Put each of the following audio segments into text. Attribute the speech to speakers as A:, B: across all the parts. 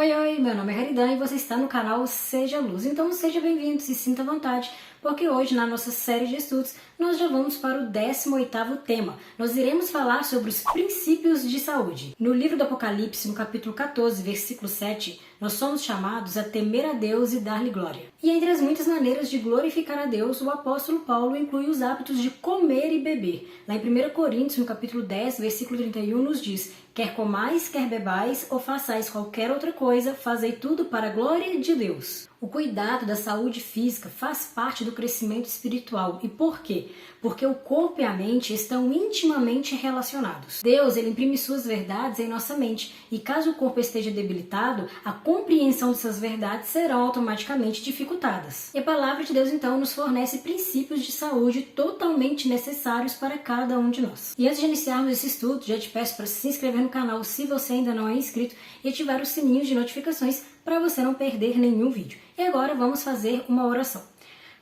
A: Oi, meu nome é Haridan e você está no canal Seja Luz. Então seja bem-vindo, se sinta à vontade, porque hoje na nossa série de estudos nós já vamos para o 18º tema. Nós iremos falar sobre os princípios de saúde. No livro do Apocalipse, no capítulo 14, versículo 7, nós somos chamados a temer a Deus e dar-lhe glória. E entre as muitas maneiras de glorificar a Deus, o apóstolo Paulo inclui os hábitos de comer e beber. Lá em 1 Coríntios, no capítulo 10, versículo 31, nos diz: quer comais, quer bebais, ou façais qualquer outra coisa, fazei tudo para a glória de Deus. O cuidado da saúde física faz parte do crescimento espiritual. E por quê? Porque o corpo e a mente estão intimamente relacionados. Deus, ele imprime suas verdades em nossa mente. E caso o corpo esteja debilitado, a compreensão dessas verdades serão automaticamente dificultadas. E a palavra de Deus, então, nos fornece princípios de saúde totalmente necessários para cada um de nós. E antes de iniciarmos esse estudo, já te peço para se inscrever no canal se você ainda não é inscrito e ativar o sininho de notificações para você não perder nenhum vídeo. E agora vamos fazer uma oração.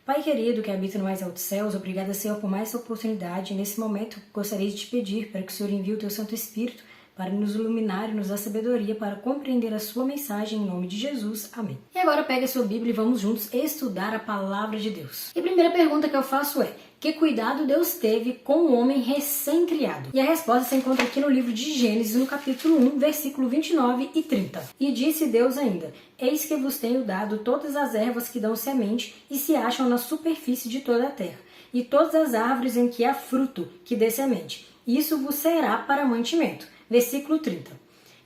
A: Pai querido que habita no mais alto céus, obrigada, Senhor, por mais essa oportunidade. Nesse momento, gostaria de te pedir para que o Senhor envie o teu Santo Espírito para nos iluminar e nos dar sabedoria para compreender a sua mensagem em nome de Jesus. Amém. E agora pega a sua Bíblia e vamos juntos estudar a palavra de Deus. E a primeira pergunta que eu faço é: que cuidado Deus teve com o homem recém-criado? E a resposta se encontra aqui no livro de Gênesis, no capítulo 1, versículo 29 e 30. E disse Deus ainda: eis que vos tenho dado todas as ervas que dão semente e se acham na superfície de toda a terra, e todas as árvores em que há fruto que dê semente. Isso vos será para mantimento. Versículo 30.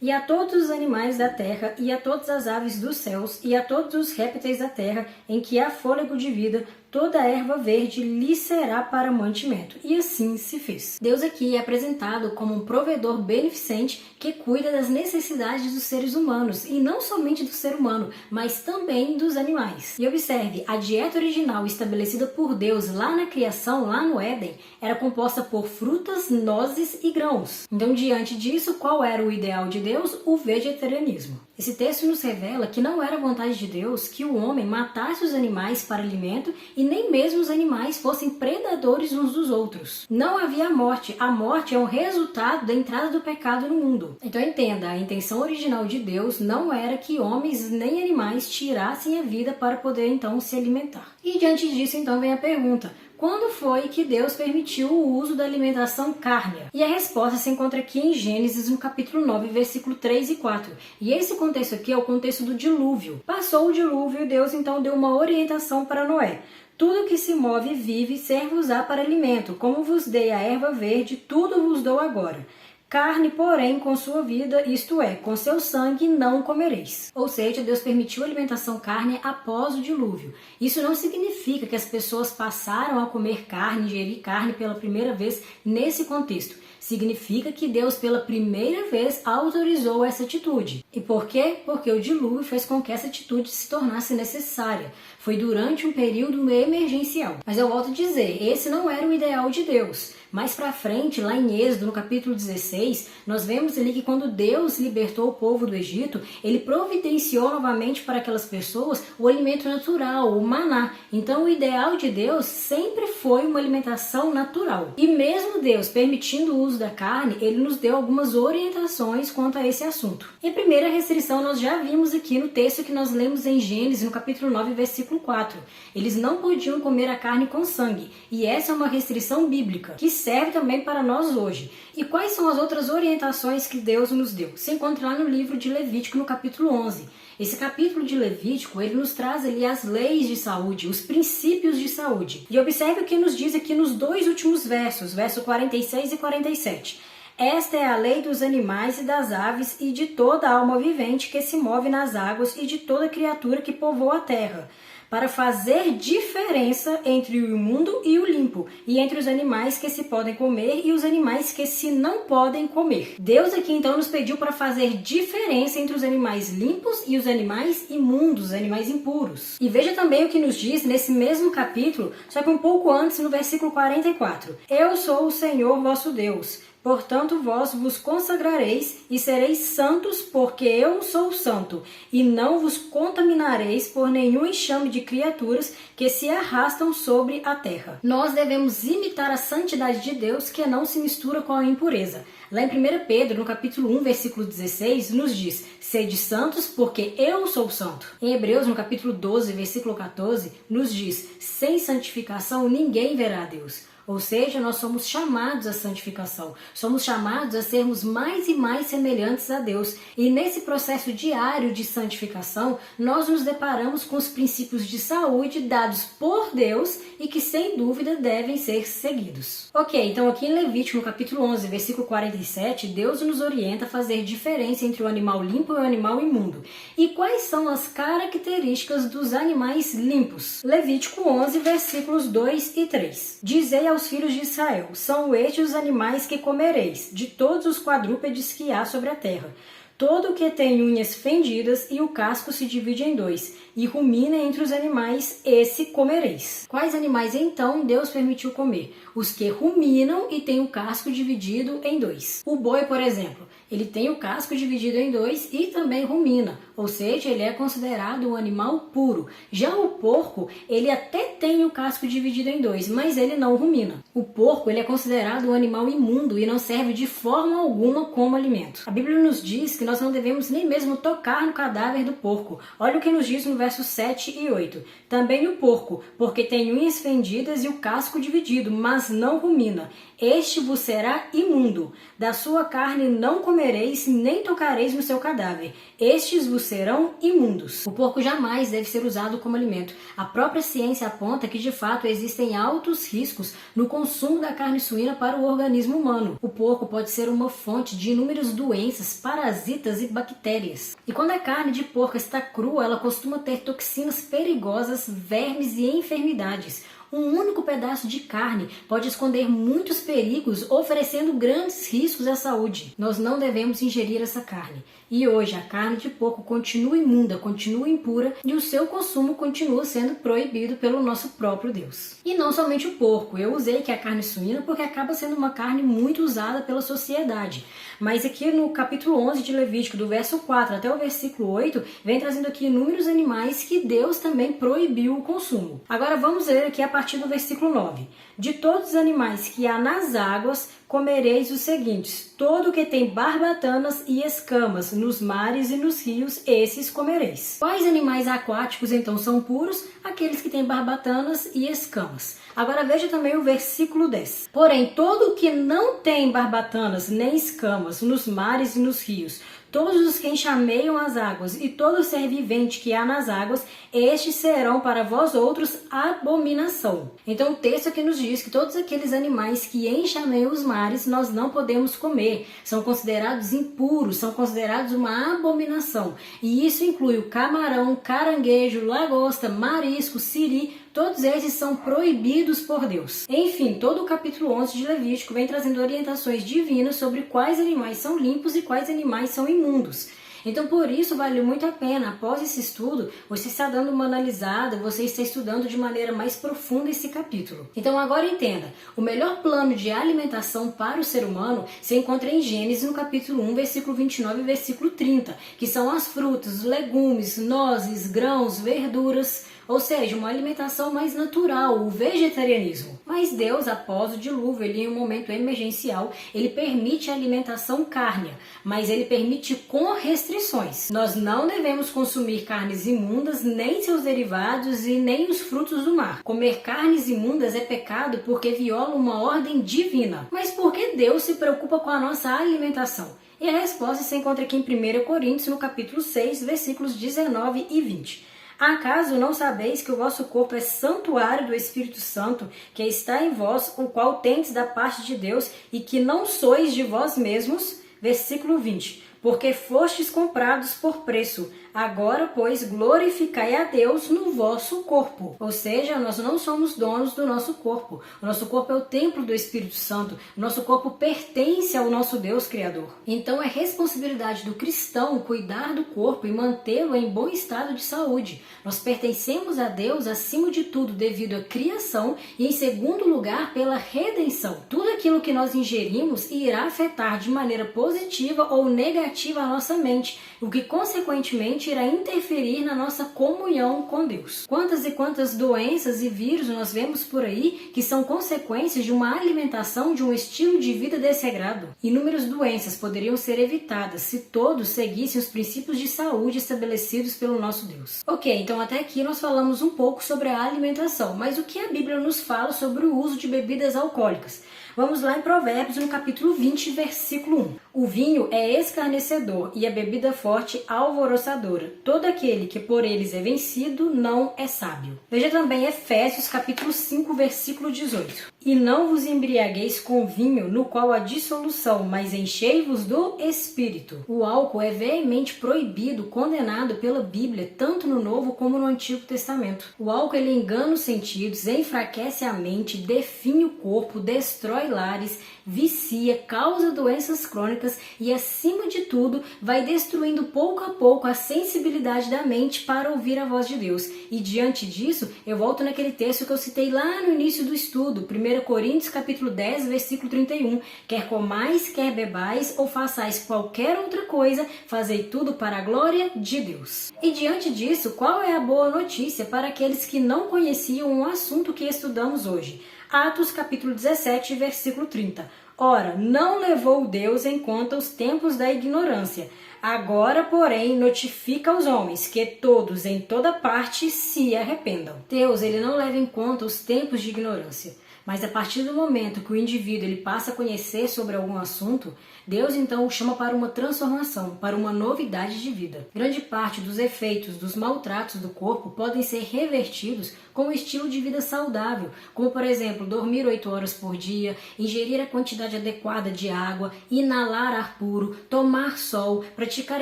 A: E a todos os animais da terra, e a todas as aves dos céus, e a todos os répteis da terra, em que há fôlego de vida, toda a erva verde lhe será para mantimento. E assim se fez. Deus aqui é apresentado como um provedor beneficente que cuida das necessidades dos seres humanos, e não somente do ser humano, mas também dos animais. E observe, a dieta original estabelecida por Deus lá na criação, lá no Éden, era composta por frutas, nozes e grãos. Então, diante disso, qual era o ideal de Deus? O vegetarianismo. Esse texto nos revela que não era vontade de Deus que o homem matasse os animais para alimento e nem mesmo os animais fossem predadores uns dos outros. Não havia morte. A morte é um resultado da entrada do pecado no mundo. Então entenda, a intenção original de Deus não era que homens nem animais tirassem a vida para poder então se alimentar. E diante disso então vem a pergunta: quando foi que Deus permitiu o uso da alimentação cárnea? E a resposta se encontra aqui em Gênesis, no capítulo 9, versículo 3 e 4. E esse contexto aqui é o contexto do dilúvio. Passou o dilúvio e Deus então deu uma orientação para Noé. Tudo que se move e vive serve-vos-á para alimento. Como vos dei a erva verde, tudo vos dou agora. Carne, porém, com sua vida, isto é, com seu sangue, não comereis. Ou seja, Deus permitiu a alimentação carne após o dilúvio. Isso não significa que as pessoas passaram a comer carne, ingerir carne pela primeira vez nesse contexto. Significa que Deus, pela primeira vez, autorizou essa atitude. E por quê? Porque o dilúvio fez com que essa atitude se tornasse necessária. Foi durante um período emergencial. Mas eu volto a dizer, esse não era o ideal de Deus. Mais pra frente, lá em Êxodo, no capítulo 16, nós vemos ali que quando Deus libertou o povo do Egito, ele providenciou novamente para aquelas pessoas o alimento natural, o maná. Então o ideal de Deus sempre foi uma alimentação natural. E mesmo Deus permitindo o uso da carne, ele nos deu algumas orientações quanto a esse assunto. E a primeira restrição nós já vimos aqui no texto que nós lemos em Gênesis, no capítulo 9, versículo 4. Eles não podiam comer a carne com sangue. E essa é uma restrição bíblica, que serve também para nós hoje. E quais são as outras orientações que Deus nos deu? Se encontra lá no livro de Levítico, no capítulo 11. Esse capítulo de Levítico, ele nos traz ali as leis de saúde, os princípios de saúde. E observe o que nos diz aqui nos dois últimos versos, verso 46 e 47. Esta é a lei dos animais e das aves e de toda alma vivente que se move nas águas e de toda criatura que povoa a terra, para fazer diferença entre o imundo e o limpo, e entre os animais que se podem comer e os animais que se não podem comer. Deus aqui então nos pediu para fazer diferença entre os animais limpos e os animais imundos, os animais impuros. E veja também o que nos diz nesse mesmo capítulo, só que um pouco antes, no versículo 44. Eu sou o Senhor vosso Deus. Portanto, vós vos consagrareis e sereis santos, porque eu sou santo, e não vos contaminareis por nenhum enxame de criaturas que se arrastam sobre a terra. Nós devemos imitar a santidade de Deus, que não se mistura com a impureza. Lá em 1 Pedro, no capítulo 1, versículo 16, nos diz: sede santos, porque eu sou santo. Em Hebreus, no capítulo 12, versículo 14, nos diz: sem santificação ninguém verá a Deus. Ou seja, nós somos chamados à santificação, somos chamados a sermos mais e mais semelhantes a Deus. E nesse processo diário de santificação, nós nos deparamos com os princípios de saúde dados por Deus e que, sem dúvida, devem ser seguidos. Ok, então aqui em Levítico, no capítulo 11, versículo 47, Deus nos orienta a fazer diferença entre o animal limpo e o animal imundo. E quais são as características dos animais limpos? Levítico 11, versículos 2 e 3. Dizei aos filhos de Israel: são estes os animais que comereis, de todos os quadrúpedes que há sobre a terra. Todo o que tem unhas fendidas e o casco se divide em dois, e rumina entre os animais, esse comereis. Quais animais então Deus permitiu comer? Os que ruminam e têm o casco dividido em dois. O boi, por exemplo, ele tem o casco dividido em dois e também rumina, ou seja, ele é considerado um animal puro. Já o porco, ele até tem o casco dividido em dois, mas ele não rumina. O porco, ele é considerado um animal imundo e não serve de forma alguma como alimento. A Bíblia nos diz que nós não devemos nem mesmo tocar no cadáver do porco. Olha o que nos diz no versos 7 e 8. Também o porco, porque tem unhas fendidas e o casco dividido, mas não rumina. Este vos será imundo. Da sua carne não comereis, nem tocareis no seu cadáver. Estes vos serão imundos. O porco jamais deve ser usado como alimento. A própria ciência aponta que, de fato, existem altos riscos no consumo da carne suína para o organismo humano. O porco pode ser uma fonte de inúmeras doenças, parasitas e bactérias. E quando a carne de porco está crua, ela costuma ter toxinas perigosas, vermes e enfermidades. Um único pedaço de carne pode esconder muitos perigos, oferecendo grandes riscos à saúde. Nós não devemos ingerir essa carne. E hoje a carne de porco continua imunda, continua impura e o seu consumo continua sendo proibido pelo nosso próprio Deus. E não somente o porco. Eu usei aqui a carne suína porque acaba sendo uma carne muito usada pela sociedade. Mas aqui no capítulo 11 de Levítico, do verso 4 até o versículo 8, vem trazendo aqui inúmeros animais que Deus também proibiu o consumo. Agora vamos ler aqui a partir do versículo 9. De todos os animais que há nas águas, comereis os seguintes: todo o que tem barbatanas e escamas nos mares e nos rios, esses comereis. Quais animais aquáticos então são puros? Aqueles que têm barbatanas e escamas. Agora veja também o versículo 10. Porém, todo o que não tem barbatanas nem escamas nos mares e nos rios, todos os que enxameiam as águas e todo ser vivente que há nas águas, estes serão para vós outros abominação. Então o texto aqui nos diz que todos aqueles animais que enxameiam os mares nós não podemos comer. São considerados impuros, são considerados uma abominação. E isso inclui o camarão, caranguejo, lagosta, marisco, siri. Todos esses são proibidos por Deus. Enfim, todo o capítulo 11 de Levítico vem trazendo orientações divinas sobre quais animais são limpos e quais animais são imundos. Então, por isso, vale muito a pena, após esse estudo, você está dando uma analisada, você está estudando de maneira mais profunda esse capítulo. Então, agora entenda, o melhor plano de alimentação para o ser humano se encontra em Gênesis, no capítulo 1, versículo 29 e versículo 30, que são as frutas, legumes, nozes, grãos, verduras, ou seja, uma alimentação mais natural, o vegetarianismo. Mas Deus, após o dilúvio, ele em um momento emergencial, ele permite a alimentação cárnea, mas ele permite com restrições. Nós não devemos consumir carnes imundas, nem seus derivados e nem os frutos do mar. Comer carnes imundas é pecado porque viola uma ordem divina. Mas por que Deus se preocupa com a nossa alimentação? E a resposta se encontra aqui em 1 Coríntios, no capítulo 6, versículos 19 e 20. Acaso não sabeis que o vosso corpo é santuário do Espírito Santo, que está em vós, o qual tendes da parte de Deus, e que não sois de vós mesmos? Versículo 20. porque fostes comprados por preço. Agora, pois, glorificai a Deus no vosso corpo. Ou seja, nós não somos donos do nosso corpo. O nosso corpo é o templo do Espírito Santo. O nosso corpo pertence ao nosso Deus Criador. Então é responsabilidade do cristão cuidar do corpo e mantê-lo em bom estado de saúde. Nós pertencemos a Deus acima de tudo devido à criação e em segundo lugar pela redenção. Tudo aquilo que nós ingerimos irá afetar de maneira positiva ou negativa a nossa mente, o que consequentemente irá interferir na nossa comunhão com Deus. Quantas e quantas doenças e vírus nós vemos por aí que são consequências de uma alimentação, de um estilo de vida desregrado? Inúmeras doenças poderiam ser evitadas se todos seguissem os princípios de saúde estabelecidos pelo nosso Deus. Ok, então até aqui nós falamos um pouco sobre a alimentação, mas o que a Bíblia nos fala sobre o uso de bebidas alcoólicas? Vamos lá em Provérbios, no capítulo 20, versículo 1. O vinho é escarnecedor e a bebida forte alvoroçadora. Todo aquele que por eles é vencido não é sábio. Veja também Efésios, capítulo 5, versículo 18. E não vos embriagueis com vinho, no qual há dissolução, mas enchei-vos do Espírito. O álcool é veemente proibido, condenado pela Bíblia, tanto no Novo como no Antigo Testamento. O álcool ele engana os sentidos, enfraquece a mente, definha o corpo, destrói lares, vicia, causa doenças crônicas e, acima de tudo, vai destruindo pouco a pouco a sensibilidade da mente para ouvir a voz de Deus. E diante disso, eu volto naquele texto que eu citei lá no início do estudo, 1 Coríntios capítulo 10, versículo 31. Quer comais, quer bebais, ou façais qualquer outra coisa, fazei tudo para a glória de Deus. E diante disso, qual é a boa notícia para aqueles que não conheciam o assunto que estudamos hoje? Atos capítulo 17, versículo 30. Ora, não levou Deus em conta os tempos da ignorância. Agora, porém, notifica aos homens que todos, em toda parte, se arrependam. Deus, ele não leva em conta os tempos de ignorância. Mas a partir do momento que o indivíduo ele passa a conhecer sobre algum assunto, Deus então o chama para uma transformação, para uma novidade de vida. Grande parte dos efeitos dos maltratos do corpo podem ser revertidos com um estilo de vida saudável, como por exemplo, dormir 8 horas por dia, ingerir a quantidade adequada de água, inalar ar puro, tomar sol, praticar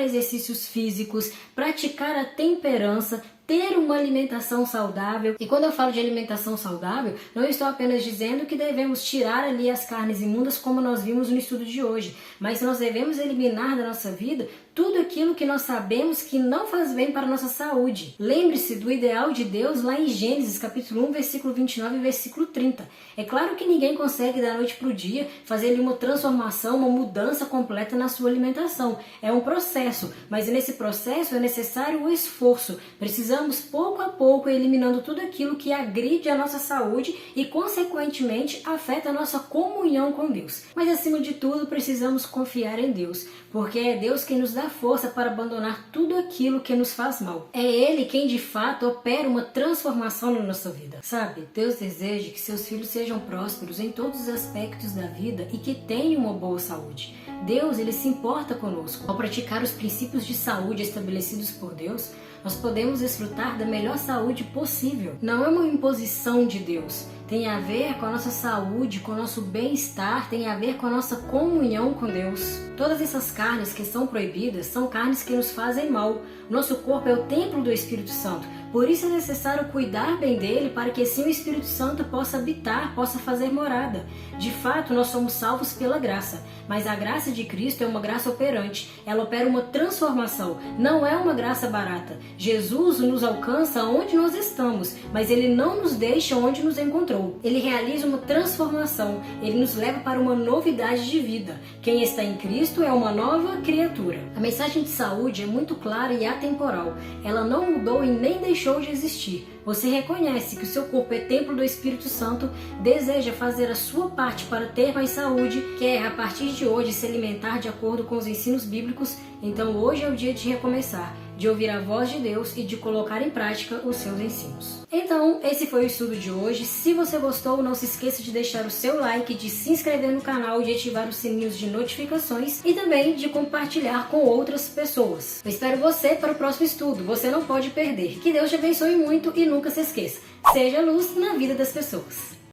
A: exercícios físicos, praticar a temperança, ter uma alimentação saudável. E quando eu falo de alimentação saudável, não estou apenas dizendo que devemos tirar ali as carnes imundas como nós vimos no estudo de hoje, mas nós devemos eliminar da nossa vida tudo aquilo que nós sabemos que não faz bem para a nossa saúde. Lembre-se do ideal de Deus lá em Gênesis, capítulo 1, versículo 29 e versículo 30. É claro que ninguém consegue da noite para o dia fazer ali uma transformação, uma mudança completa na sua alimentação. É um processo, mas nesse processo é necessário o esforço. Precisamos pouco a pouco eliminando tudo aquilo que agride a nossa saúde e consequentemente afeta a nossa comunhão com Deus. Mas acima de tudo precisamos confiar em Deus, porque é Deus quem nos dá força para abandonar tudo aquilo que nos faz mal. É Ele quem de fato opera uma transformação na nossa vida. Sabe, Deus deseja que seus filhos sejam prósperos em todos os aspectos da vida e que tenham uma boa saúde. Deus, ele se importa conosco. Ao praticar os princípios de saúde estabelecidos por Deus, nós podemos desfrutar da melhor saúde possível. Não é uma imposição de Deus. Tem a ver com a nossa saúde, com o nosso bem-estar, tem a ver com a nossa comunhão com Deus. Todas essas carnes que são proibidas são carnes que nos fazem mal. Nosso corpo é o templo do Espírito Santo. Por isso é necessário cuidar bem dele para que assim o Espírito Santo possa habitar, possa fazer morada. De fato, nós somos salvos pela graça, mas a graça de Cristo é uma graça operante. Ela opera uma transformação, não é uma graça barata. Jesus nos alcança onde nós estamos, mas ele não nos deixa onde nos encontrou. Ele realiza uma transformação, ele nos leva para uma novidade de vida. Quem está em Cristo é uma nova criatura. A mensagem de saúde é muito clara e atemporal. Ela não mudou e nem deixou de existir. Você reconhece que o seu corpo é templo do Espírito Santo, deseja fazer a sua parte para ter mais saúde, quer a partir de hoje se alimentar de acordo com os ensinos bíblicos, então hoje é o dia de recomeçar, de ouvir a voz de Deus e de colocar em prática os seus ensinos. Então, esse foi o estudo de hoje. Se você gostou, não se esqueça de deixar o seu like, de se inscrever no canal, de ativar os sininhos de notificações e também de compartilhar com outras pessoas. Eu espero você para o próximo estudo, você não pode perder. Que Deus te abençoe muito e nunca se esqueça, seja luz na vida das pessoas.